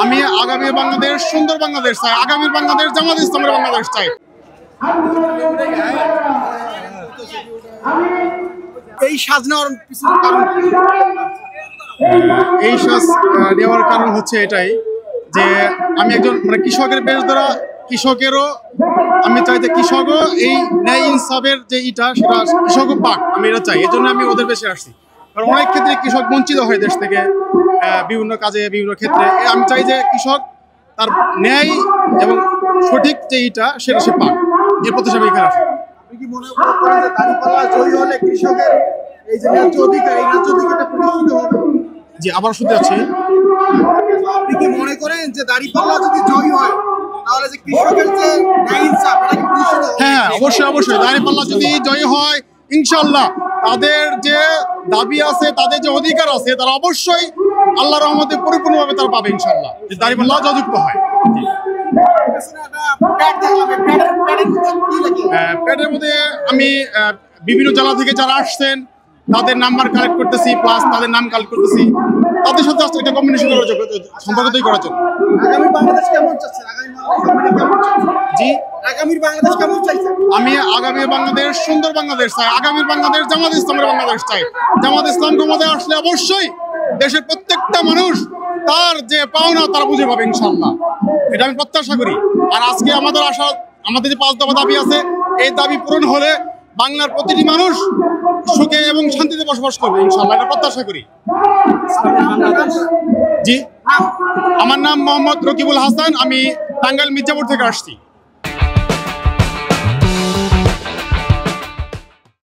আমি আগামী বাংলাদেশ সুন্দর বাংলাদেশ চাই, আগামী বাংলাদেশ জামাত ইসলামের বাংলাদেশ চাই। এই সাজ নেওয়ার পিছনে কারণ কি? এই সাজ নেওয়ার কারণ হচ্ছে এটাই যে আমি একজন কৃষকের বেশ ধরা, কৃষকেরও আমি চাই যে কৃষকও এই ন্যায় ইনসাফের যে সেটা কৃষকও পাক, আমি এটা চাই। এই জন্য আমি ওদের বেশি আসছি, কারণ অনেক ক্ষেত্রে কৃষক বঞ্চিত হয় দেশ থেকে বিভিন্ন কাজে বিভিন্ন ক্ষেত্রে। আমি চাই যে কৃষক তার ন্যায় এবং সঠিক যে সেটা সে পাক, এর প্রতি আমি এখানে আসি। আপনি কি মনে করেন যে দাঁড়িপাল্লা জয়ী হলে কৃষকের এই যে ন্যায্য অধিকার, এই ন্যায্য অধিকারটা প্রতিষ্ঠিত হবে? জি, আবার শুনতে যাচ্ছি। আপনি কি মনে করেন যে দাঁড়িপাল্লা যদি জয়ী হয় তাহলে যে কৃষকের যে ন্যায় ইনসাফ এটা কি প্রতিষ্ঠিত হবে? হ্যাঁ, অবশ্যই অবশ্যই। দাঁড়িপাল্লা যদি জয়ী হয়, ইনশাআল্লাহ তাদের যে দাবি আছে, তাদের যে অধিকার আছে, তারা অবশ্যই আল্লাহর রহমতে পরিপূর্ণভাবে তারা পাবে ইনশাআল্লাহ, যদি দাঁড়িপাল্লা যুক্ত হয়। জি। প্যাডের মধ্যে আমি বিভিন্ন জেলা থেকে যারা আসছেন তাদের নাম্বার কালেক্ট করতেছি, প্লাস তাদের নাম কালেক্ট করতেছি, তাদের সাথে আসলে একটা কম্বিনেশন করার জন্য, সম্পর্ক তৈরি করার জন্য। আগামী বাংলাদেশ কেমন চাচ্ছেন? জি, আগামীর বাংলাদেশ কেমন চাইছেন? আমি আগামী বাংলাদেশ সুন্দর বাংলাদেশ চাই, আগামী বাংলাদেশ জামাত ইসলামের বাংলাদেশ চাই। জামাত ইসলাম ক্ষমতায় আসলে অবশ্যই দেশের প্রত্যেকটা মানুষ তার যে পাওনা তারা বুঝে পাবে ইনশাআল্লাহ, এটা আমি প্রত্যাশা করি। আর আজকে আমাদের আমাদের যে 5 দফা দাবি আছে, এই দাবি পূরণ হলে বাংলার প্রতিটি মানুষ সুখে এবং শান্তিতে বসবাস করবে ইনশাআল্লাহ, এটা প্রত্যাশা করি। জি, আমার নাম মোহাম্মদ রকিবুল হাসান, আমি টাঙ্গাইল মির্জাপুর থেকে আসছি।